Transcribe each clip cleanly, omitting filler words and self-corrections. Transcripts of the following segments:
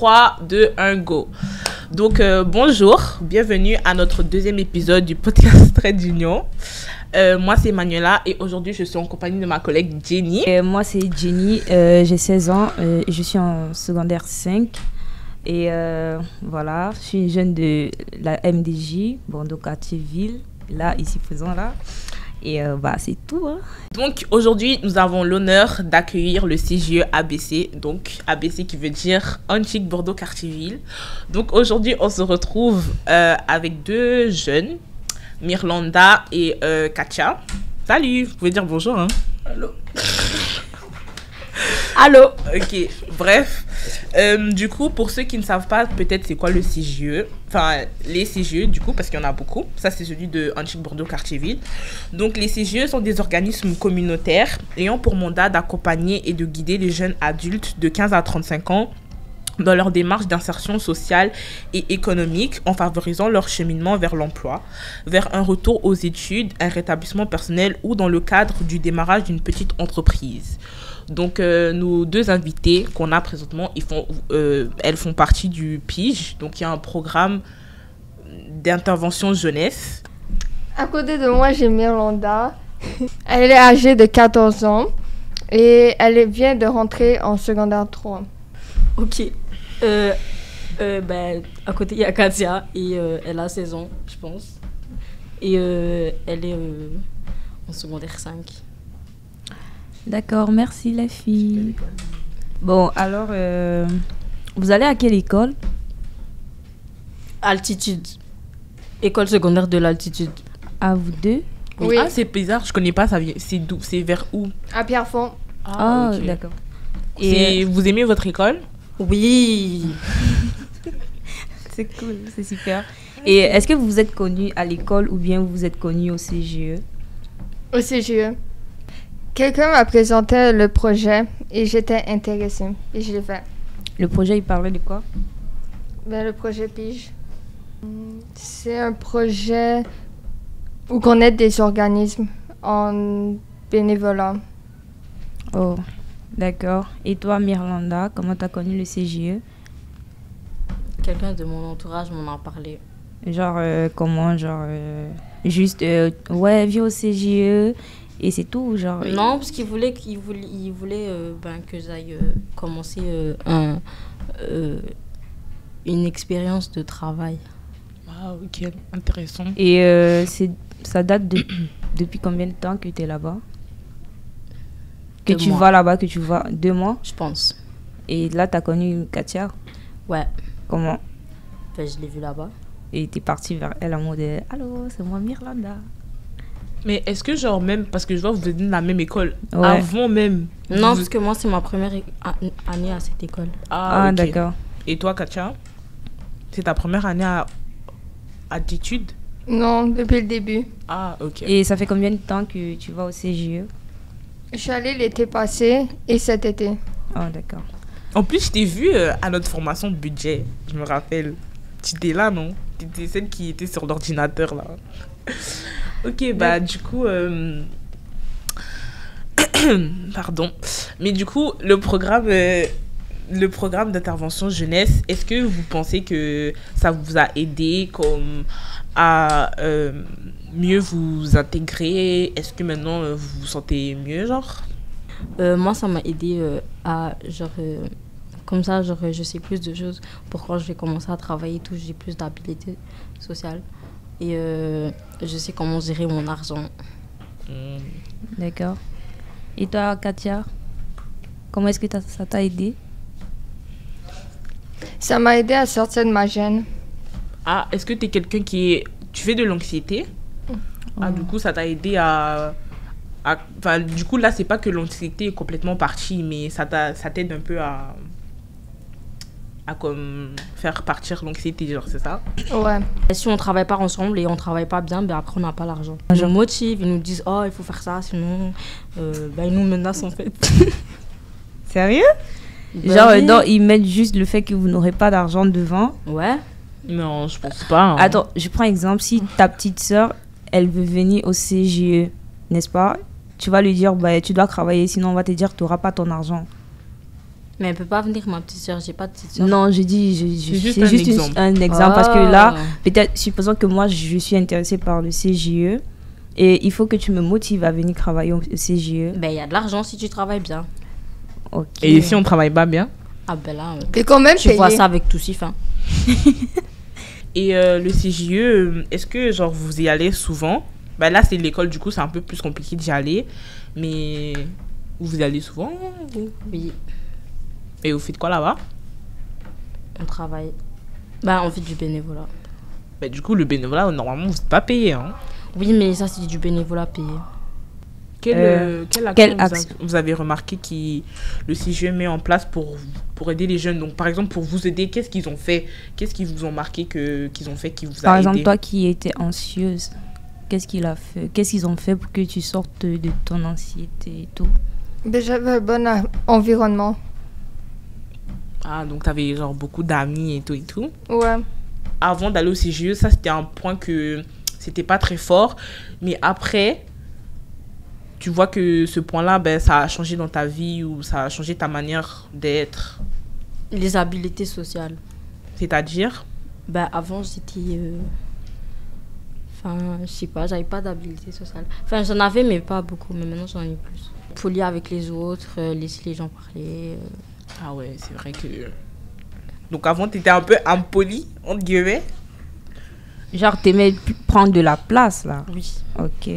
3, 2, 1, go. Donc, bonjour, bienvenue à notre deuxième épisode du podcast Trait d'Union. Moi, c'est Manuela et aujourd'hui, je suis en compagnie de ma collègue Jenny. Moi, c'est Jenny, j'ai 16 ans et je suis en secondaire 5. Et voilà, je suis une jeune de la MDJ, Bordeaux-Quartier-Ville, là, ici présent, là. Et c'est tout. Hein. Donc, aujourd'hui, nous avons l'honneur d'accueillir le CGE ABC. Donc, ABC qui veut dire Antique Bordeaux-Quartier-Ville. Donc, aujourd'hui, on se retrouve avec deux jeunes, Mirlanda et Katia. Salut, vous pouvez dire bonjour. Hein. Allô. Allô. Ok, bref. Du coup, pour ceux qui ne savent pas, peut-être c'est quoi le CGE. Enfin, les CGE, du coup, parce qu'il y en a beaucoup. Ça, c'est celui de Antique Bordeaux-Quartier-Ville. Donc, les CGE sont des organismes communautaires ayant pour mandat d'accompagner et de guider les jeunes adultes de 15 à 35 ans dans leur démarche d'insertion sociale et économique en favorisant leur cheminement vers l'emploi, vers un retour aux études, un rétablissement personnel ou dans le cadre du démarrage d'une petite entreprise. Donc, nos deux invités qu'on a présentement, elles font partie du PIGE. Donc, il y a un programme d'intervention jeunesse. À côté de moi, j'ai Mirlanda. Elle est âgée de 14 ans et elle vient de rentrer en secondaire 3. Ok. À côté, il y a Katia et elle a 16 ans, je pense. Et elle est en secondaire 5. D'accord, merci les filles. Bon, alors, vous allez à quelle école? Altitude. École secondaire de l'altitude. À vous deux? Oui. Ah, c'est bizarre, je connais pas, c'est vers où? À Pierrefonds. Ah, ok. d'accord. Et vous aimez votre école? Oui. C'est cool, c'est super. Et est-ce que vous vous êtes connus à l'école ou bien vous vous êtes connus au CGE? Au CGE. Quelqu'un m'a présenté le projet et j'étais intéressée et je l'ai fait. Le projet, il parlait de quoi? Le projet PIGE. C'est un projet où on aide des organismes en bénévolat. Oh, d'accord. Et toi, Mirlanda, comment tu as connu le CGE? Quelqu'un de mon entourage m'en a parlé. Genre, comment? Genre, juste, viens au CGE et c'est tout, genre... Non, parce qu'il voulait que j'aille commencer une expérience de travail. Ah, ok, intéressant. Et ça date depuis combien de temps que tu es là-bas? Que 2 tu mois. vas là-bas, que tu vas 2 mois? Je pense. Et là, tu as connu Katia? Ouais. Comment? Je l'ai vue là-bas. Et tu es partie vers elle en mode « Allô, c'est moi Mirlanda ». Mais est-ce que genre même, parce que je vois que vous êtes dans la même école, Ouais. avant même... Non, parce que moi, c'est ma première année à cette école. Ah, ok. d'accord. Et toi, Katia? C'est ta première année d'études? Non, depuis le début. Ah, ok. Et ça fait combien de temps que tu vas au CGE? Je suis allée l'été passé et cet été. Ah, d'accord. En plus, je t'ai vu à notre formation budget, je me rappelle. Tu étais là, non? Tu étais celle qui était sur l'ordinateur, là. Ok, du coup... Pardon. Mais du coup, le programme d'intervention jeunesse, est-ce que vous pensez que ça vous a aidé comme à mieux vous intégrer? Est-ce que maintenant, vous vous sentez mieux, genre? Moi, ça m'a aidé à, comme ça, je sais plus de choses pour quand je vais commencer à travailler et tout, j'ai plus d'habilité sociale. Et je sais comment gérer mon argent. D'accord. Et toi, Katia, comment est-ce que ça t'a aidé? Ça m'a aidé à sortir de ma gêne. Ah, est-ce que tu es quelqu'un tu fais de l'anxiété? Ah, du coup, ça t'a aidé enfin, du coup, là, c'est pas que l'anxiété est complètement partie, mais ça t'aide un peu à comme faire partir l'anxiété, genre, c'est ça? Ouais. Si on travaille pas ensemble et on travaille pas bien, après on n'a pas l'argent. Ils nous motivent, ils nous disent oh il faut faire ça, sinon ils nous menacent en fait. Sérieux? Bah oui. Non, ils mettent juste le fait que vous n'aurez pas d'argent devant. Ouais. Non, je pense pas. Hein. Attends, je prends exemple, si ta petite sœur, elle veut venir au CGE, n'est-ce pas? Tu vas lui dire, tu dois travailler, sinon on va te dire, tu n'auras pas ton argent. Mais elle peut pas venir, ma petite soeur. J'ai pas de petite soeur. Non, je dis, C'est juste un exemple. un exemple parce que là, peut-être, supposons que moi, je suis intéressée par le CGE et il faut que tu me motives à venir travailler au CGE. Ben, il y a de l'argent si tu travailles bien. Ok. Et si on travaille pas bien? Ah ben là, T'es quand même tu payé. vois ça avec tout si fin. Et le CJE, est-ce que genre vous y allez souvent? Bah là c'est l'école, du coup c'est un peu plus compliqué d'y aller, mais vous y allez souvent? Oui, Et vous faites quoi là-bas? on travaille. Ben, on fait du bénévolat. Bah du coup le bénévolat normalement vous n'êtes pas payé, hein? Oui, mais ça, c'est du bénévolat payé. Quelle quelle action vous avez remarqué que le CJE met en place pour aider les jeunes? Donc par exemple pour vous aider, qu'est-ce qu'ils ont fait? Qu'est-ce qu'ils vous ont marqué qu'ils ont fait qui vous a Par exemple, aidé? toi qui étais anxieuse, qu'est-ce qu'ils ont fait pour que tu sortes de ton anxiété et tout? Ben, j'avais un bon environnement. Ah donc t'avais genre beaucoup d'amis et tout. Ouais. Avant d'aller au CJE, ça c'était un point que c'était pas très fort, mais après tu vois que ce point-là, ben, ça a changé dans ta vie ou ça a changé ta manière d'être. Les habiletés sociales. C'est-à-dire? Ben, avant, j'étais... Enfin, je sais pas, j'avais pas d'habileté sociale. Enfin, j'en avais, mais pas beaucoup. Mais maintenant, j'en ai plus. Poli avec les autres, laisser les gens parler. Ah ouais, c'est vrai que... Donc avant, t'étais un peu impoli, entre guillemets. Genre, t'aimais prendre de la place, là. Oui. Ok.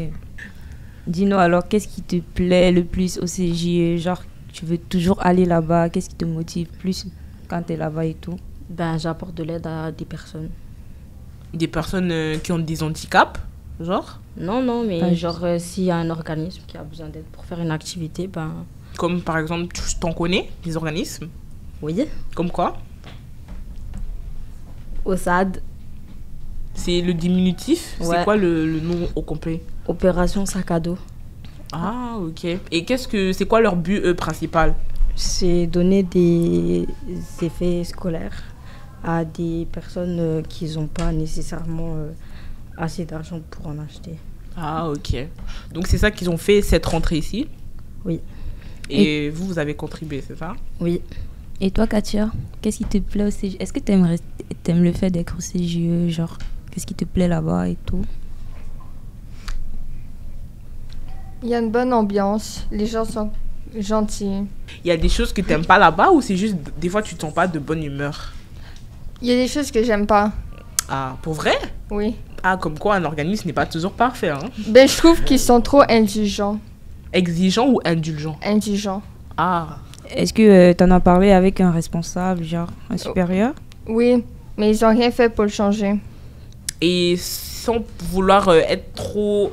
Dis-nous alors, qu'est-ce qui te plaît le plus au CJE? Genre, tu veux toujours aller là-bas? Qu'est-ce qui te motive plus quand t'es là-bas et tout? Ben, j'apporte de l'aide à des personnes. Des personnes qui ont des handicaps, genre? Non, mais Pas genre, s'il y a un organisme qui a besoin d'aide pour faire une activité, ben... Comme par exemple, tu t'en connais, des organismes? Oui. Comme quoi? Au SAD, C'est le diminutif? Ouais. C'est quoi le nom au complet? opération sac à dos. Ah, ok. Et c'est quoi leur but principal? C'est donner des effets scolaires à des personnes qui n'ont pas nécessairement assez d'argent pour en acheter. Ah, ok. Donc c'est ça qu'ils ont fait cette rentrée ici? Oui. Et vous avez contribué, c'est ça? Oui. Et toi, Katia, qu'est-ce qui te plaît au CJE? Est-ce que t'aimes le fait d'être au CJE? Genre, qu'est-ce qui te plaît là-bas et tout? Il y a une bonne ambiance. Les gens sont gentils. Il y a des choses que t'aimes pas là-bas ou c'est juste des fois tu te sens pas de bonne humeur? Il y a des choses que j'aime pas. Ah, pour vrai? Oui. Ah, comme quoi un organisme n'est pas toujours parfait, hein? Ben, je trouve qu'ils sont trop indulgents. Exigeant ou indulgent? Indulgents. Ah, Est-ce que t'en as parlé avec un responsable, genre un supérieur? Oui, mais ils ont rien fait pour le changer. et sans vouloir être trop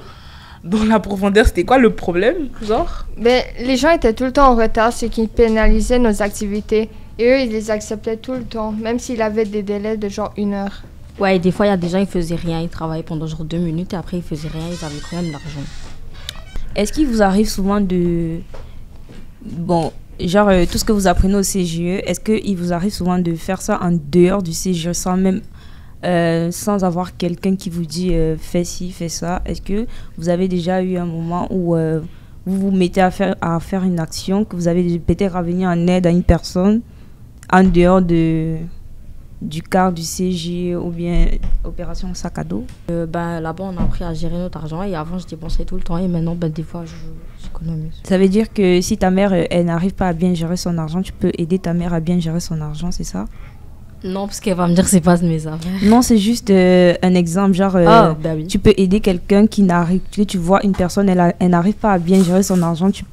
dans la profondeur, c'était quoi le problème, genre? Ben, les gens étaient tout le temps en retard, ce qui pénalisait nos activités. Et eux, ils les acceptaient tout le temps, même s'ils avaient des délais de genre 1 heure. Ouais, et des fois, il y a des gens, ils faisaient rien, ils travaillaient pendant genre 2 minutes et après, ils faisaient rien, ils avaient quand même l'argent. Est-ce qu'il vous arrive souvent de... Bon, genre, tout ce que vous apprenez au CGE, est-ce qu'il vous arrive souvent de faire ça en dehors du CGE sans même... sans avoir quelqu'un qui vous dit fais ci, fais ça? Est-ce que vous avez déjà eu un moment où vous vous mettez à faire une action, que vous avez peut-être à venir en aide à une personne en dehors du cadre du CGE ou bien opération sac à dos? Ben, là-bas, on a appris à gérer notre argent et avant, je dépensais tout le temps et maintenant, ben, des fois, j'économise. Ça veut dire que si ta mère elle n'arrive pas à bien gérer son argent, tu peux aider ta mère à bien gérer son argent, c'est ça? Non, parce qu'elle va me dire c'est pas de mes affaires. Non, c'est juste un exemple, genre Ben oui. tu peux aider quelqu'un qui n'arrive, que tu vois une personne, elle n'arrive pas à bien gérer son argent, tu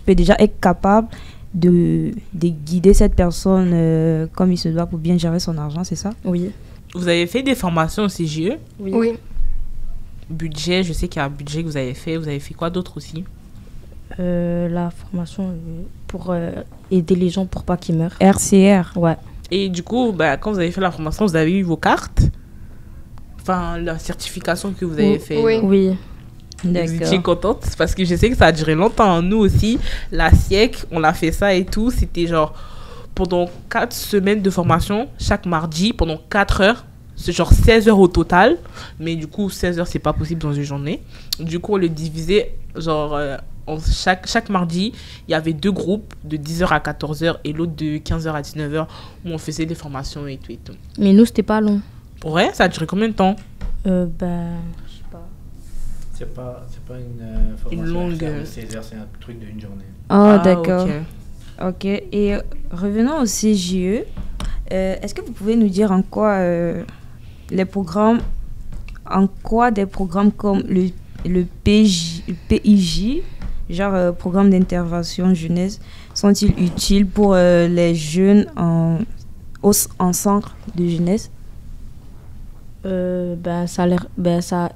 peux déjà être capable de guider cette personne comme il se doit pour bien gérer son argent, c'est ça? Oui. Vous avez fait des formations au CGE? Oui. Budget, je sais qu'il y a un budget que vous avez fait quoi d'autre aussi? La formation pour aider les gens pour pas qu'ils meurent. RCR. Ouais. Et du coup, bah, quand vous avez fait la formation, vous avez eu vos cartes? Enfin, la certification que vous avez fait. Oui. Oui. Vous étiez D'accord. contente? Parce que je sais que ça a duré longtemps. Nous aussi, la SIEC, on a fait ça et tout. C'était genre pendant 4 semaines de formation, chaque mardi, pendant 4 heures. C'est genre 16 heures au total. Mais du coup, 16 heures, c'est pas possible dans une journée. Du coup, on le divisait genre chaque mardi, il y avait 2 groupes de 10h à 14h et l'autre de 15h à 19h où on faisait des formations et tout et tout. Mais nous, c'était pas long. Ouais, ça a duré combien de temps? Je sais pas. C'est pas une formation longue... de 16 heures, c'est un truc d'une journée. Oh, d'accord. Ok. Ok. Et revenons au CGE. Est-ce que vous pouvez nous dire en quoi des programmes comme le PIJ, genre programme d'intervention jeunesse, sont-ils utiles pour les jeunes en centre de jeunesse? Ça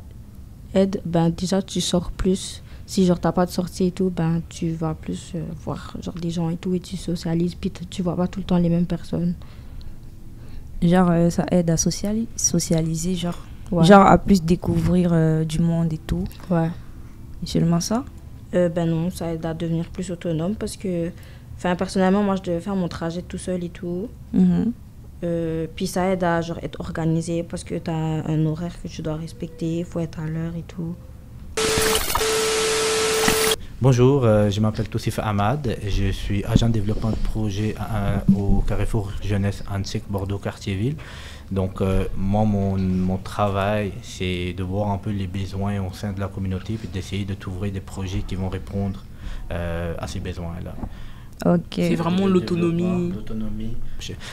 aide. Déjà, tu sors plus. Si genre t'as pas de sortie et tout, tu vas plus voir genre des gens et tout et tu socialises. Puis tu vois pas tout le temps les mêmes personnes. Genre ça aide à socialiser, genre, Ouais. genre à plus découvrir du monde et tout. Ouais. Et seulement ça? Non, ça aide à devenir plus autonome parce que, personnellement, moi, je devais faire mon trajet tout seul et tout. Mhm. Puis ça aide à genre, être organisé parce que tu as un horaire que tu dois respecter, il faut être à l'heure et tout. Bonjour, je m'appelle Toussif Ahmad, je suis agent de développement de projet au Carrefour Jeunesse Antique Bordeaux Quartier-Ville. Donc moi, mon travail, c'est de voir un peu les besoins au sein de la communauté puis d'essayer de trouver des projets qui vont répondre à ces besoins-là. Ok. C'est vraiment l'autonomie.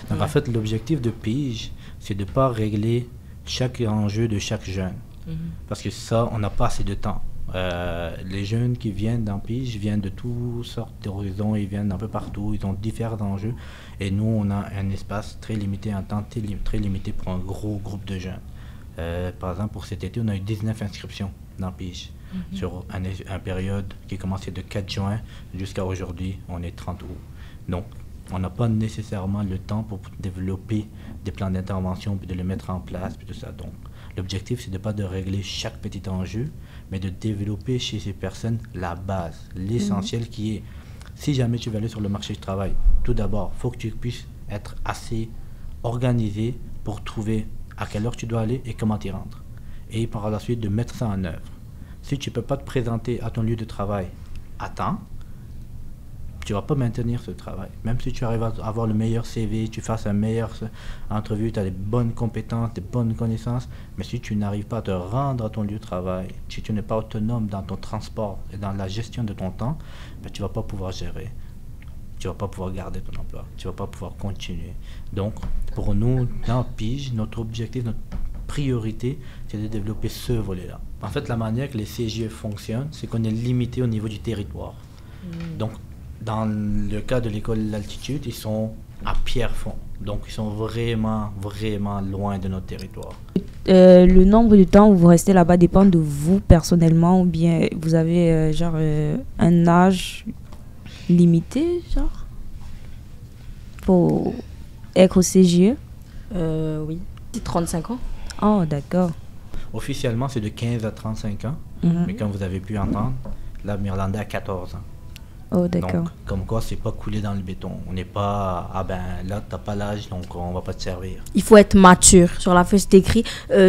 Donc en fait, l'objectif de PIJ, c'est de ne pas régler chaque enjeu de chaque jeune. Parce que ça, on n'a pas assez de temps. Les jeunes qui viennent dans PIJ viennent de toutes sortes d'horizons, ils viennent un peu partout, ils ont différents enjeux. Et nous, on a un espace très limité, un temps très limité pour un gros groupe de jeunes. Par exemple, pour cet été, on a eu 19 inscriptions dans PIJ. Sur une période qui commençait de 4 juin jusqu'à aujourd'hui, on est 30 août. Donc, on n'a pas nécessairement le temps pour développer des plans d'intervention puis de les mettre en place puis tout ça. Donc, l'objectif, c'est de pas de régler chaque petit enjeu, mais de développer chez ces personnes la base, l'essentiel qui est, si jamais tu veux aller sur le marché du travail, tout d'abord, il faut que tu puisses être assez organisé pour trouver à quelle heure tu dois aller et comment t'y rendre. Et par la suite, de mettre ça en œuvre. Si tu ne peux pas te présenter à ton lieu de travail à temps, tu ne vas pas maintenir ce travail. Même si tu arrives à avoir le meilleur CV, tu fasses une meilleure entrevue, tu as des bonnes compétences, des bonnes connaissances, mais si tu n'arrives pas à te rendre à ton lieu de travail, si tu n'es pas autonome dans ton transport et dans la gestion de ton temps, tu ne vas pas pouvoir gérer. Tu ne vas pas pouvoir garder ton emploi. Tu ne vas pas pouvoir continuer. Donc, pour nous, dans PIJ, notre objectif, notre priorité, c'est de développer ce volet-là. En fait, la manière que les CGE fonctionnent, c'est qu'on est limité au niveau du territoire. Donc, dans le cas de l'école L'Altitude, ils sont à Pierrefonds. Donc, ils sont vraiment, vraiment loin de notre territoire. Le nombre de temps où vous restez là-bas dépend de vous personnellement ou bien vous avez un âge limité, genre, pour être au CGE? Oui. 35 ans. Oh, d'accord. Officiellement, c'est de 15 à 35 ans. Mais comme vous avez pu entendre, la Miranda a 14 ans. Oh, d'accord. Donc, comme quoi, c'est pas coulé dans le béton. On n'est pas, là, t'as pas l'âge, donc on va pas te servir. Il faut être mature. Sur la feuille, c'est écrit,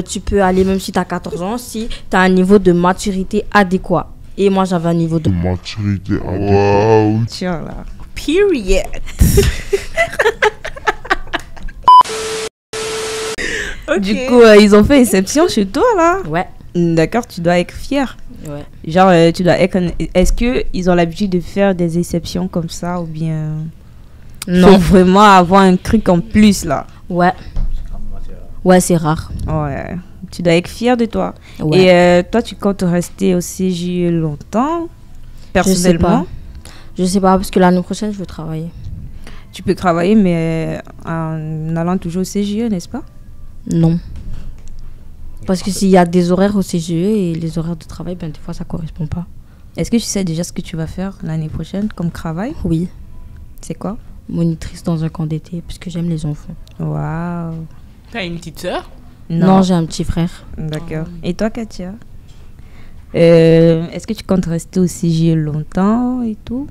tu peux aller même si tu as 14 ans, si tu as un niveau de maturité adéquat. Et moi, j'avais un niveau de maturité adéquat. Wow. Tiens, là. Period. Okay. Du coup, ils ont fait exception chez toi, là? Ouais. D'accord, tu dois être fier. Ouais. Genre, tu dois être... Est-ce qu'ils ont l'habitude de faire des exceptions comme ça ou bien... Non. Faut vraiment avoir un truc en plus, là. Ouais. Ouais, c'est rare. Ouais. Tu dois être fier de toi. Ouais. Et toi, tu comptes rester au CGE longtemps, personnellement? Je sais pas, parce que l'année prochaine, je veux travailler. Tu peux travailler, mais en allant toujours au CGE, n'est-ce pas? Non. Parce que s'il y a des horaires au CGE et les horaires de travail, des fois, ça correspond pas. Est-ce que tu sais déjà ce que tu vas faire l'année prochaine comme travail? Oui. C'est quoi? Monitrice dans un camp d'été, parce que j'aime les enfants. Waouh. T'as une petite sœur? Non, j'ai un petit frère. D'accord. Et toi, Katia? Est-ce que tu comptes rester au CGE longtemps et tout?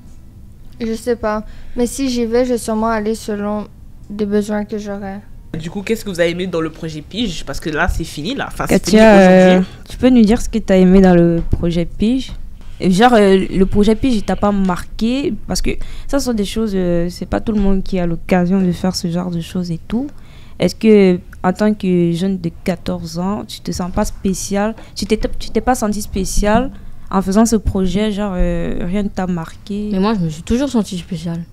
Je sais pas. Mais si j'y vais, je vais sûrement aller selon des besoins que j'aurai. Du coup, qu'est-ce que vous avez aimé dans le projet PIJ? Parce que là, c'est fini, là. Enfin, c'est fini Katia, aujourd'hui. tu peux nous dire ce que tu as aimé dans le projet PIJ? Genre, le projet Pige, il t'a pas marqué? Parce que ça sont des choses, c'est pas tout le monde qui a l'occasion de faire ce genre de choses et tout. Est-ce que, en tant que jeune de 14 ans, tu te sens pas spécial? Tu t'es pas senti spécial en faisant ce projet? Genre, rien ne t'a marqué? Mais moi, je me suis toujours sentie spéciale.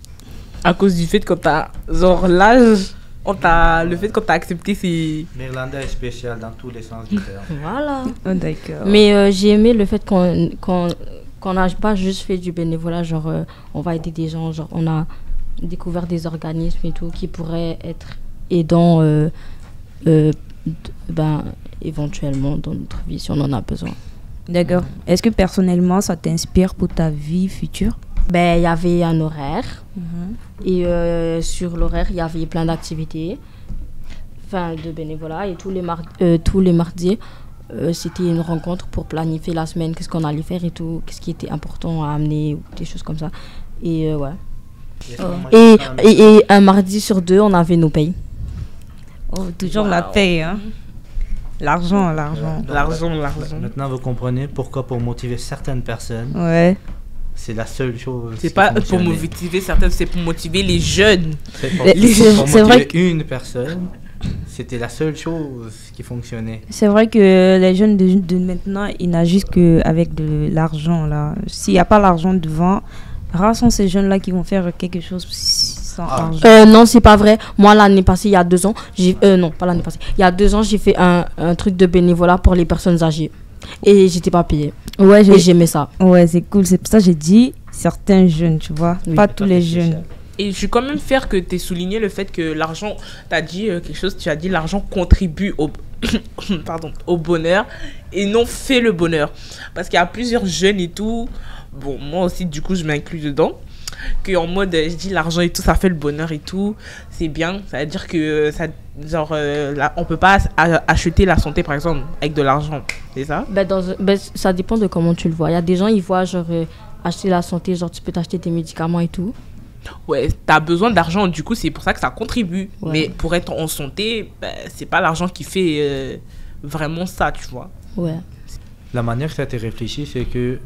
À cause du fait que t'as, genre, l'âge, le fait qu'on t'a accepté, c'est... L'Irlandais est spécial dans tous les sens du terme. Voilà. Oh, d'accord. Mais j'ai aimé le fait qu'on n'a pas juste fait du bénévolat, genre on va aider des gens, genre on a découvert des organismes et tout qui pourraient être aidants éventuellement dans notre vie si on en a besoin. D'accord. Est-ce que personnellement, ça t'inspire pour ta vie future? Ben, il y avait un horaire et sur l'horaire, il y avait plein d'activités de bénévolat et tous les mardis, c'était une rencontre pour planifier la semaine, qu'est-ce qu'on allait faire et tout, qu'est-ce qui était important à amener, ou des choses comme ça. Et ouais. Et un mardi sur 2, on avait nos payes. Oh, toujours la paye, hein. L'argent. L'argent. Maintenant, vous comprenez pourquoi pour motiver certaines personnes, Ouais. c'est la seule chose. C'est qui pas pour fonctionnait. motiver certaines, c'est pour motiver les jeunes. C'est pour, C'est pour vrai motiver une personne, c'était la seule chose qui fonctionnait. C'est vrai que les jeunes de maintenant, ils n'agissent qu'avec de l'argent, là. S'il n'y a pas l'argent devant, rares sont ces jeunes-là qui vont faire quelque chose sans argent. Non, c'est pas vrai. Moi, l'année passée, il y a 2 ans, non, pas l'année passée. Il y a 2 ans, j'ai fait un truc de bénévolat pour les personnes âgées. Et j'étais pas payée. Ouais, Et j'aimais ça. ouais, c'est cool. C'est pour ça que j'ai dit certains jeunes, tu vois. Oui. Pas tous les jeunes. Et je suis quand même fière que tu aies souligné le fait que l'argent, tu as dit quelque chose, tu as dit l'argent contribue au, au bonheur et non fait le bonheur. Parce qu'il y a plusieurs jeunes et tout, bon, moi aussi, du coup, je m'inclus dedans, qu'en mode, je dis l'argent et tout, ça fait le bonheur et tout, c'est bien. Ça veut dire que, on peut pas acheter la santé, par exemple, avec de l'argent, c'est ça? Ça dépend de comment tu le vois. Il y a des gens, ils voient, genre, acheter la santé, genre, tu peux t'acheter tes médicaments et tout. Ouais, t'as besoin d'argent, du coup, c'est pour ça que ça contribue. Ouais. Mais pour être en santé, c'est pas l'argent qui fait vraiment ça, tu vois. Ouais. La manière que ça a été réfléchi, c'est que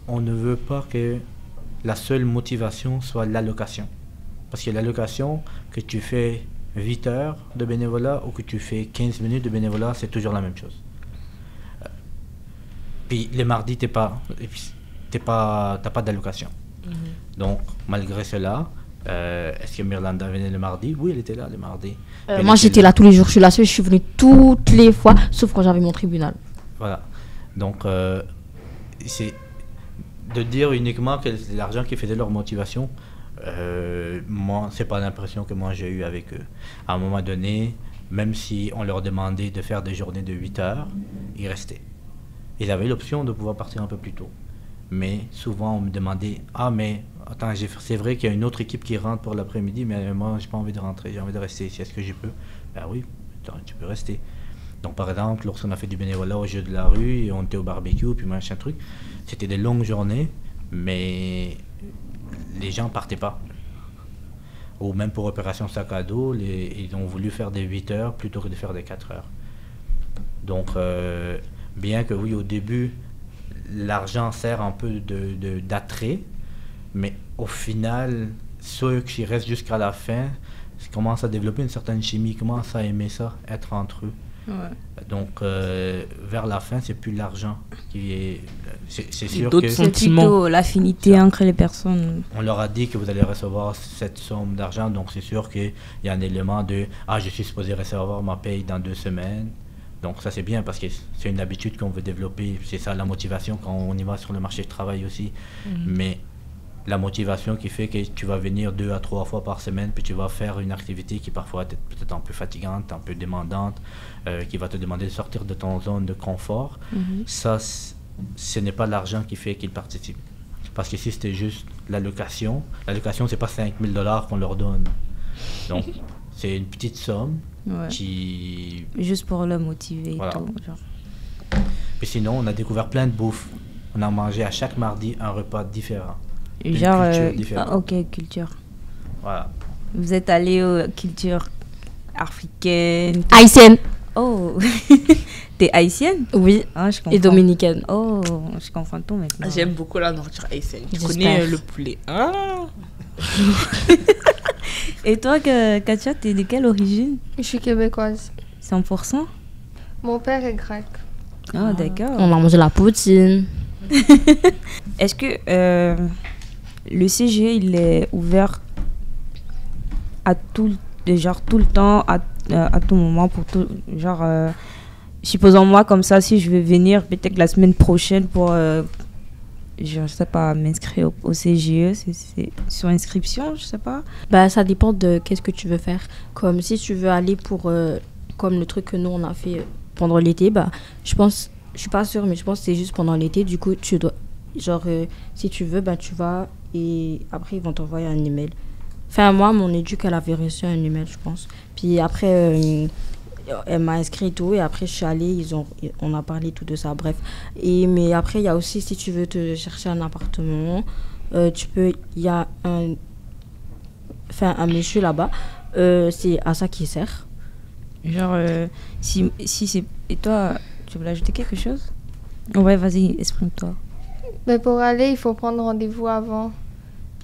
on ne veut pas que la seule motivation soit l'allocation. Parce que l'allocation, que tu fais 8 heures de bénévolat ou que tu fais 15 minutes de bénévolat, c'est toujours la même chose. Puis les mardis, t'as pas d'allocation. Donc, malgré cela, est-ce que Mirlanda venait le mardi? Oui, elle était là le mardi. Moi, j'étais là tous les jours. Je suis la seule, je suis venue toutes les fois, sauf quand j'avais mon tribunal. Voilà. Donc, c'est de dire uniquement que c'est l'argent qui faisait leur motivation. Moi, c'est pas l'impression que moi j'ai eu avec eux. À un moment donné, même si on leur demandait de faire des journées de 8 heures, ils restaient. Ils avaient l'option de pouvoir partir un peu plus tôt. Mais souvent, on me demandait « Ah, mais attends, c'est vrai qu'il y a une autre équipe qui rentre pour l'après-midi, mais moi, j'ai pas envie de rentrer, j'ai envie de rester ici. Est-ce que je peux ?» Ben oui, tu peux rester. Donc, par exemple, lorsqu'on a fait du bénévolat au jeu de la rue, et on était au barbecue, puis machin truc, c'était des longues journées, mais les gens partaient pas. Ou même pour Opération Sac à dos, ils ont voulu faire des 8 heures plutôt que de faire des 4 heures. Donc, bien que oui, au début, l'argent sert un peu d'attrait, mais au final, ceux qui restent jusqu'à la fin commencent à développer une certaine chimie, commencent à aimer ça, être entre eux. Ouais. Donc, vers la fin, c'est plus l'argent qui est... C'est sûr que... C'est plutôt l'affinité entre les personnes. On leur a dit que vous allez recevoir cette somme d'argent, donc c'est sûr qu'il y a un élément de « Ah, je suis supposé recevoir ma paye dans 2 semaines ». Donc ça c'est bien parce que c'est une habitude qu'on veut développer, c'est ça la motivation quand on y va sur le marché du travail aussi. Mais la motivation qui fait que tu vas venir 2 à 3 fois par semaine puis tu vas faire une activité qui parfois est peut-être un peu fatigante, un peu demandante, qui va te demander de sortir de ton zone de confort, ça ce n'est pas l'argent qui fait qu'ils participent. Parce que si c'était juste l'allocation c'est pas 5 000 $ qu'on leur donne. Donc c'est une petite somme. Ouais. Qui... Juste pour le motiver. Voilà. Et tout, genre. Puis sinon, on a découvert plein de bouffe. On a mangé à chaque mardi un repas différent. Genre, ok, culture. Voilà. Vous êtes allé aux cultures africaines. Haïtienne. Oh, T'es haïtienne? Oui, Ah, je comprends. et dominicaine. Oh, je comprends tout maintenant. J'aime beaucoup la nourriture haïtienne. Tu J'espère. connais le poulet. Ah. Et toi, Katia, t'es de quelle origine? Je suis québécoise. 100%? Mon père est grec. Ah, d'accord. On a mangé la poutine. Est-ce que le CGE, il est ouvert à tout le temps, à tout moment, pour tout, supposons moi comme ça, si je veux venir peut-être la semaine prochaine pour, je sais pas, m'inscrire au CGE, c'est sur inscription, je sais pas. Bah, ça dépend de qu'est-ce que tu veux faire. Comme si tu veux aller pour, comme le truc que nous on a fait pendant l'été, bah, je suis pas sûre, mais je pense que c'est juste pendant l'été. Du coup, tu dois, si tu veux, bah, tu vas et après ils vont t'envoyer un email. Enfin, moi, mon éduc, elle avait reçu un email, je pense. Puis après, elle m'a inscrit et tout. Et après, je suis allée, on a parlé tout de ça, bref. Mais après, il y a aussi, si tu veux te chercher un appartement, il y a un monsieur là-bas, c'est à ça qu'il sert. Si c'est... Et toi, tu voulais ajouter quelque chose? Ouais, vas-y, exprime-toi. Mais pour aller, il faut prendre rendez-vous avant.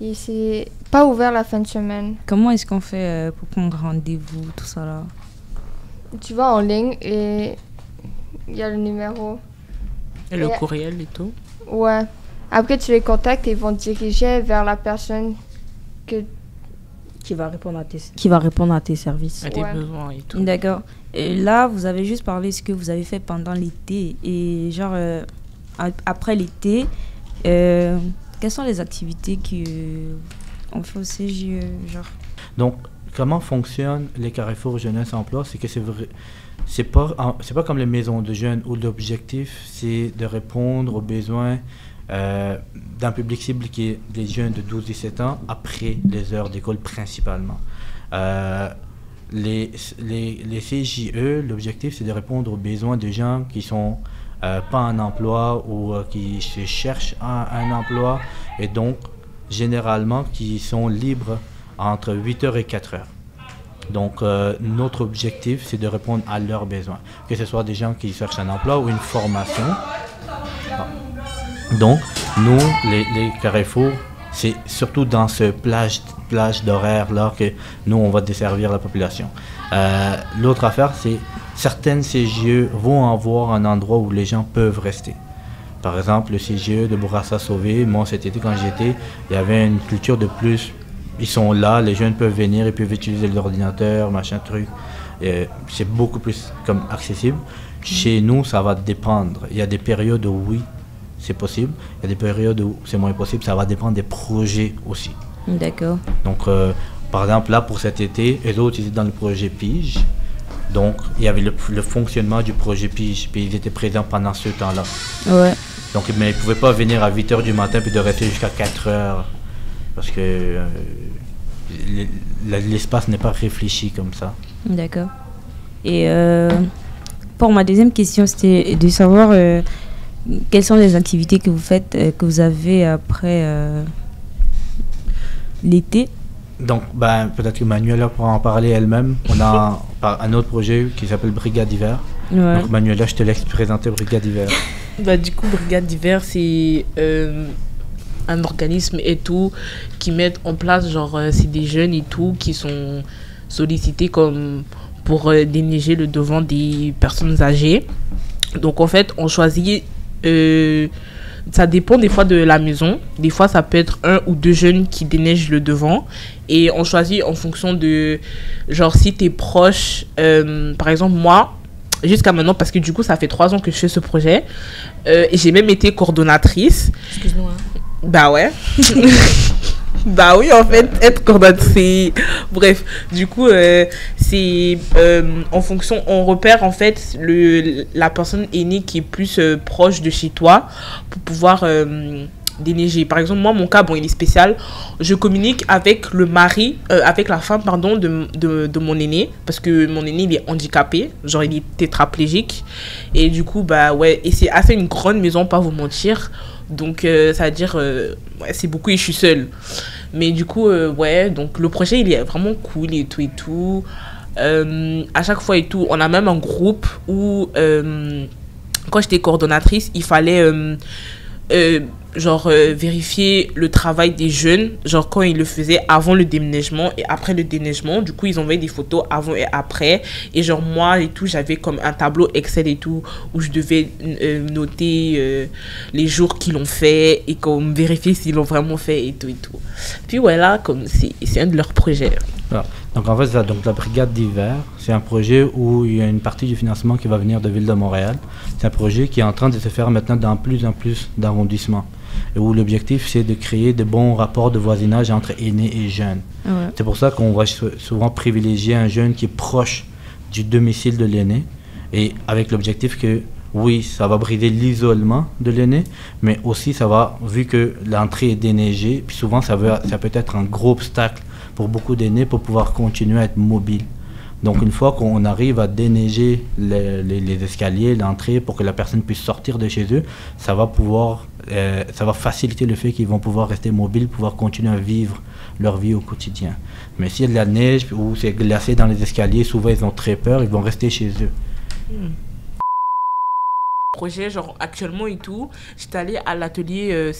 Et c'est pas ouvert la fin de semaine. Comment est-ce qu'on fait pour prendre rendez-vous, tout ça là? Tu vas en ligne et il y a le numéro. Et le courriel et tout. Ouais. Après, tu les contactes et ils vont te diriger vers la personne qui va répondre à tes services. À tes Ouais. besoins et tout. D'accord. Et là, vous avez juste parlé de ce que vous avez fait pendant l'été. Et après l'été, quelles sont les activités qu'on fait au CGE, Donc, comment fonctionnent les carrefours jeunesse emploi? C'est que c'est pas comme les maisons de jeunes où l'objectif c'est de répondre aux besoins d'un public cible qui est des jeunes de 12-17 ans après les heures d'école principalement. Les CJE, l'objectif c'est de répondre aux besoins de gens qui sont pas en emploi ou qui se cherchent un emploi et donc généralement qui sont libres entre 8h et 4h. Donc notre objectif c'est de répondre à leurs besoins, que ce soit des gens qui cherchent un emploi ou une formation. Donc nous, les carrefours, c'est surtout dans ce plage d'horaire là que nous on va desservir la population. L'autre affaire c'est certaines CGE vont avoir un endroit où les gens peuvent rester. Par exemple, le CGE de Bourassa-Sauvé, moi cet été quand j'y étais, il y avait une culture de plus. Ils sont là, les jeunes peuvent venir, ils peuvent utiliser l'ordinateur, machin truc. C'est beaucoup plus comme accessible. Chez nous, ça va dépendre. Il y a des périodes où oui, c'est possible. Il y a des périodes où c'est moins possible. Ça va dépendre des projets aussi. D'accord. Donc, par exemple, là, pour cet été, les autres, ils étaient dans le projet Pige. Donc, il y avait le fonctionnement du projet Pige. Puis, ils étaient présents pendant ce temps-là. Ouais. Donc, mais ils ne pouvaient pas venir à 8h du matin puis de rester jusqu'à 4h. Parce que l'espace n'est pas réfléchi comme ça. D'accord. Et pour ma deuxième question, c'était de savoir quelles sont les activités que vous faites, que vous avez après l'été. Donc, peut-être que Manuela pourra en parler elle-même. On a un autre projet qui s'appelle Brigade d'hiver. Ouais. Donc, Manuela, je te laisse présenter Brigade d'hiver. Du coup, Brigade d'hiver, c'est un organisme et tout qui met en place, c'est des jeunes et tout qui sont sollicités comme pour déneiger le devant des personnes âgées. Donc en fait, on choisit, ça dépend des fois de la maison. Des fois, ça peut être 1 ou 2 jeunes qui déneigent le devant. Et on choisit en fonction de, si t'es proche, par exemple, moi, jusqu'à maintenant, parce que du coup, ça fait 3 ans que je fais ce projet. Et j'ai même été coordonnatrice. Excuse-moi. Bah ouais. Bah oui, en fait, être coordonnatrice. Bref, du coup, c'est en fonction, on repère en fait la personne aînée qui est plus proche de chez toi pour pouvoir déneiger. Par exemple, moi, mon cas, il est spécial. Je communique avec le mari, avec la femme, pardon, de mon aîné, parce que mon aîné, il est handicapé, il est tétraplégique. Et du coup, ouais, et c'est assez une grande maison, pas vous mentir. Donc, ça veut dire, c'est beaucoup et je suis seule. Mais du coup, ouais, donc le projet, il est vraiment cool et tout et tout. à chaque fois et tout, on a même un groupe où, quand j'étais coordonnatrice, il fallait vérifier le travail des jeunes, genre quand ils le faisaient avant le déneigement et après le déneigement. Du coup, ils envoyaient des photos avant et après. Et genre moi et tout, j'avais comme un tableau Excel et tout où je devais noter les jours qu'ils l'ont fait et comme vérifier s'ils l'ont vraiment fait et tout et tout. Puis voilà, comme c'est un de leurs projets. Voilà. Donc en fait, ça, donc, la brigade d'hiver, c'est un projet où il y a une partie du financement qui va venir de Ville de Montréal. C'est un projet qui est en train de se faire maintenant dans plus en plus d'arrondissements. Et où l'objectif, c'est de créer de bons rapports de voisinage entre aînés et jeunes. Ouais. C'est pour ça qu'on va souvent privilégier un jeune qui est proche du domicile de l'aîné. Et avec l'objectif que, oui, ça va briser l'isolement de l'aîné, mais aussi ça va, vu que l'entrée est déneigée, puis souvent ça peut être un gros obstacle pour beaucoup d'aînés pour pouvoir continuer à être mobiles. Donc une fois qu'on arrive à déneiger les escaliers, l'entrée, pour que la personne puisse sortir de chez eux, ça va faciliter le fait qu'ils vont pouvoir rester mobiles, pouvoir continuer à vivre leur vie au quotidien. Mais s'il y a de la neige ou c'est glacé dans les escaliers, souvent ils ont très peur, ils vont rester chez eux. Projet, genre actuellement et tout, j'étais allée à l'atelier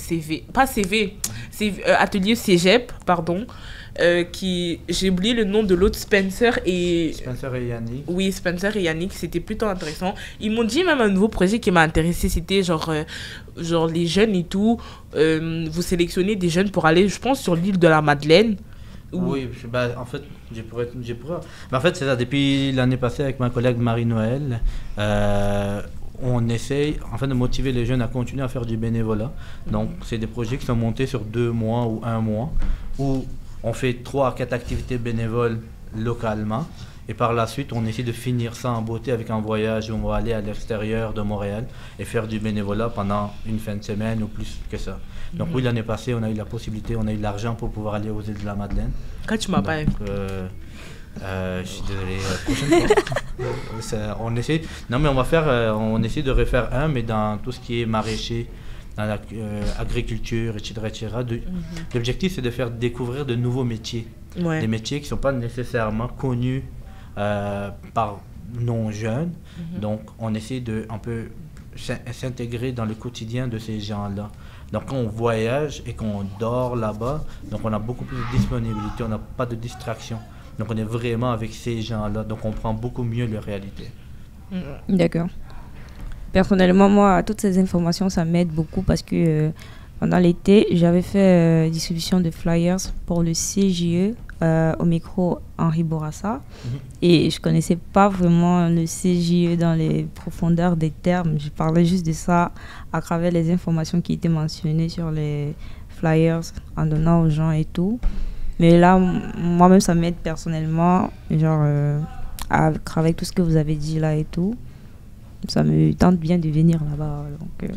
atelier Cégep, pardon, j'ai oublié le nom de l'autre, Spencer et Yannick. Oui, Spencer et Yannick, c'était plutôt intéressant. Ils m'ont dit même un nouveau projet qui m'a intéressé, c'était genre les jeunes et tout, vous sélectionnez des jeunes pour aller, je pense, sur l'île de la Madeleine. Oui, en fait, en fait, c'est ça, depuis l'année passée avec ma collègue Marie-Noël, on essaye en fait de motiver les jeunes à continuer à faire du bénévolat. Donc, c'est des projets qui sont montés sur 2 mois ou 1 mois, où on fait 3 à 4 activités bénévoles localement. Et par la suite, on essaie de finir ça en beauté avec un voyage où on va aller à l'extérieur de Montréal et faire du bénévolat pendant une fin de semaine ou plus que ça. Donc oui, l'année passée, on a eu la possibilité, on a eu de l'argent pour pouvoir aller aux îles de la Madeleine. Quand tu m'as pas invité. Je suis désolé, prochaine fois. On essaie de refaire un, mais dans tout ce qui est maraîcher, dans l'agriculture, etc. L'objectif, c'est de faire découvrir de nouveaux métiers. Ouais. Des métiers qui ne sont pas nécessairement connus par non-jeunes. Donc, on essaie de un peu s'intégrer dans le quotidien de ces gens-là. Donc, quand on voyage et qu'on dort là-bas, donc on a beaucoup plus de disponibilité, on n'a pas de distraction. Donc, on est vraiment avec ces gens-là. Donc, on prend beaucoup mieux leur réalité. D'accord. Personnellement, moi, toutes ces informations, ça m'aide beaucoup parce que pendant l'été, j'avais fait distribution de flyers pour le CJE au micro Henri Bourassa. Et je ne connaissais pas vraiment le CJE dans les profondeurs des termes. Je parlais juste de ça à travers les informations qui étaient mentionnées sur les flyers en donnant aux gens et tout. Mais là, moi-même, ça m'aide personnellement, genre, avec tout ce que vous avez dit là et tout. Ça me tente bien de venir là-bas. Donc,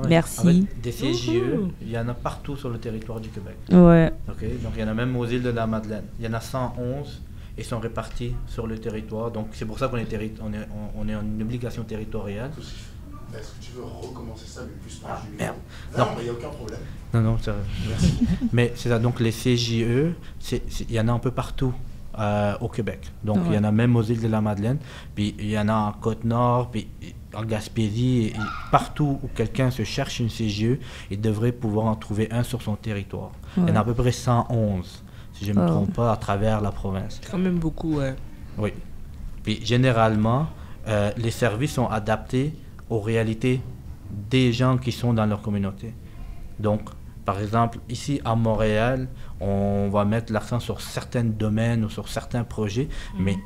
merci. Des CJE, il y en a partout sur le territoire du Québec. Ouais. Okay, donc, il y en a même aux îles de la Madeleine. Il y en a 111 et sont répartis sur le territoire. Donc, c'est pour ça qu'on est en obligation territoriale. Est-ce que tu veux recommencer ça le plus proche du merde. Non, il n'y a aucun problème. Non, c'est vrai. Merci. Mais c'est ça, donc les CJE, il y en a un peu partout au Québec. Donc il y en a même aux îles de la Madeleine, puis il y en a en Côte-Nord, puis en Gaspésie, et partout où quelqu'un se cherche une CJE, il devrait pouvoir en trouver un sur son territoire. Il y en a à peu près 111, si je ne me trompe pas, à travers la province. C'est quand même beaucoup, ouais. Oui. Puis généralement, les services sont adaptés aux réalités des gens qui sont dans leur communauté. Donc, par exemple, ici à Montréal, on va mettre l'accent sur certains domaines ou sur certains projets, mais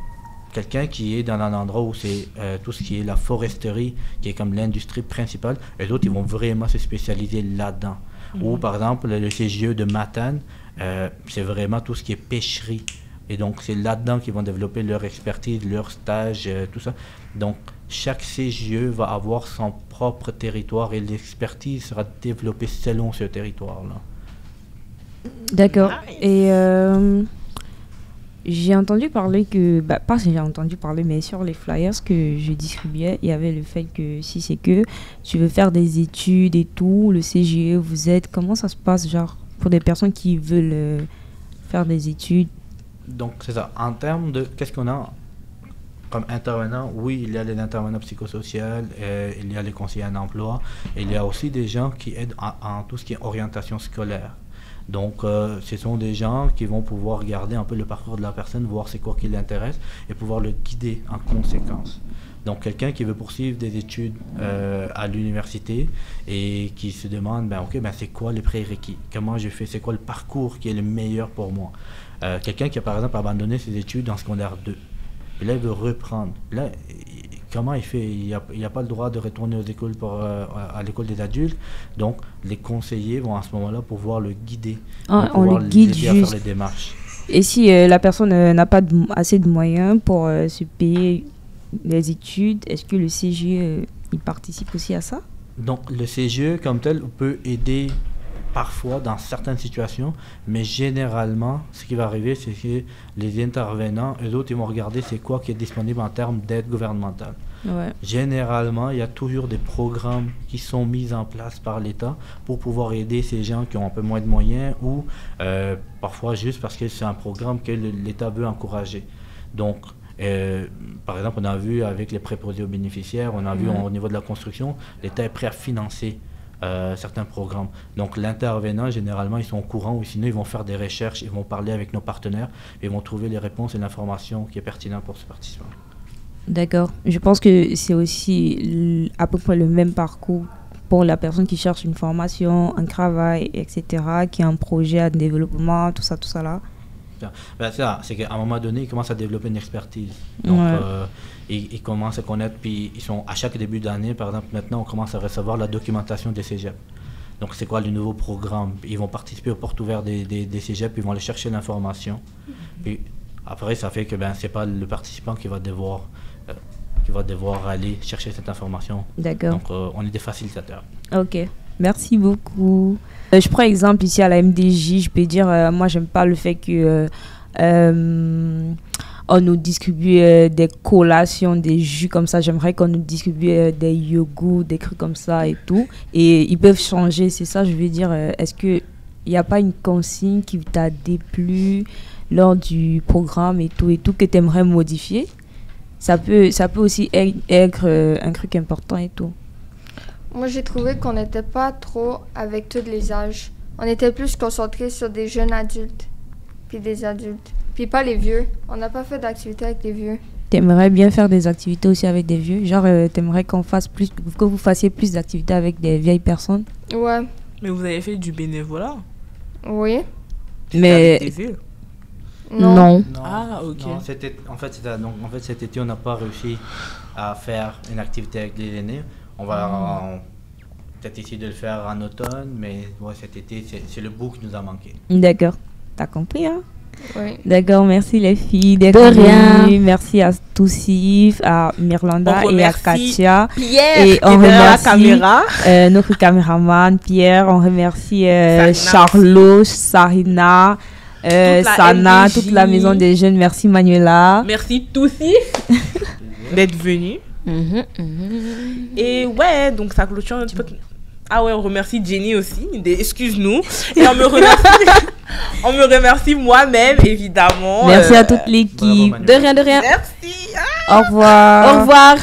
quelqu'un qui est dans un endroit où c'est tout ce qui est la foresterie, qui est comme l'industrie principale, les autres, ils vont vraiment se spécialiser là-dedans. Ou par exemple, le CJE de Matane, c'est vraiment tout ce qui est pêcherie. Et donc, c'est là-dedans qu'ils vont développer leur expertise, leur stage, tout ça. Donc, chaque CJE va avoir son propre territoire et l'expertise sera développée selon ce territoire-là. D'accord. Et j'ai entendu parler que, pas que j'ai entendu parler, mais sur les flyers que je distribuais, il y avait le fait que si c'est que tu veux faire des études et tout, le CJE, vous êtes, comment ça se passe, genre, pour des personnes qui veulent faire des études? Donc, c'est ça. En termes de qu'est-ce qu'on a comme intervenants, oui, il y a les intervenants psychosociaux, il y a les conseillers en emploi, et il y a aussi des gens qui aident en tout ce qui est orientation scolaire. Donc, ce sont des gens qui vont pouvoir regarder un peu le parcours de la personne, voir c'est quoi qui l'intéresse, et pouvoir le guider en conséquence. Donc, quelqu'un qui veut poursuivre des études à l'université et qui se demande, c'est quoi les prérequis? Comment je fais? C'est quoi le parcours qui est le meilleur pour moi? Quelqu'un qui a, par exemple, abandonné ses études en secondaire 2. Et là, il veut reprendre. Là, comment il fait? Il n'a pas le droit de retourner aux écoles à l'école des adultes. Donc, les conseillers vont à ce moment-là pouvoir le guider. On le guide juste. À faire les démarches. Et si la personne n'a pas assez de moyens pour se payer les études, est-ce que le CGE il participe aussi à ça? Donc, le CGE, comme tel, peut aider parfois dans certaines situations, mais généralement, ce qui va arriver, c'est que les intervenants, eux autres, ils vont regarder c'est quoi qui est disponible en termes d'aide gouvernementale. Ouais. Généralement, il y a toujours des programmes qui sont mis en place par l'État pour pouvoir aider ces gens qui ont un peu moins de moyens ou parfois juste parce que c'est un programme que l'État veut encourager. Donc, par exemple, on a vu avec les préposés aux bénéficiaires, on a vu au niveau de la construction, l'État est prêt à financer certains programmes. Donc l'intervenant, généralement, ils sont au courant ou sinon ils vont faire des recherches, ils vont parler avec nos partenaires et vont trouver les réponses et l'information qui est pertinente pour ce participant. D'accord. Je pense que c'est aussi à peu près le même parcours pour la personne qui cherche une formation, un travail, etc., qui a un projet de développement, tout ça là. C'est qu'à un moment donné, ils commencent à développer une expertise. Donc, ils commencent à connaître, puis ils sont à chaque début d'année, par exemple, maintenant, on commence à recevoir la documentation des cégeps. Donc, c'est quoi le nouveau programme? Ils vont participer aux portes ouvertes des cégeps, ils vont aller chercher l'information. Puis après, ça fait que c'est pas le participant qui va devoir aller chercher cette information. D'accord. Donc, on est des facilitateurs. Ok, merci beaucoup. Je prends exemple ici à la MDJ, je peux dire, moi j'aime pas le fait que on nous distribue des collations, des jus comme ça. J'aimerais qu'on nous distribue des yogourts, des trucs comme ça et tout. Et ils peuvent changer, c'est ça je veux dire. Est-ce qu'il n'y a pas une consigne qui t'a déplu lors du programme et tout que tu aimerais modifier? Ça peut aussi être un truc important et tout. Moi, j'ai trouvé qu'on n'était pas trop avec tous les âges. On était plus concentrés sur des jeunes adultes, puis des adultes. Puis pas les vieux. On n'a pas fait d'activités avec les vieux. T'aimerais bien faire des activités aussi avec des vieux? Genre, t'aimerais que vous fassiez plus d'activités avec des vieilles personnes? Ouais. Mais vous avez fait du bénévolat? Oui. Mais... Avec des vieux? Non. Ah, ok. Non, en fait, cet été, on n'a pas réussi à faire une activité avec les aînés. On va peut-être essayer de le faire en automne, mais cet été, c'est le bout qui nous a manqué. D'accord. T'as compris, hein? Oui. D'accord, merci les filles d'être venues. Merci à Toussif, à Mirlanda et à Katia. Pierre, et on remercie la caméra. Notre caméraman Pierre. On remercie Charlot, Sarina, Sana, MDJ. toute la maison des jeunes. Merci Manuela. Merci Toussif d'être venu. Et ouais, donc ça clôture notre podcast. Ah ouais, on remercie Jenny aussi. Excuse-nous. Et on me remercie moi-même, évidemment. Merci à toute l'équipe. De rien. Merci. Au revoir. Au revoir.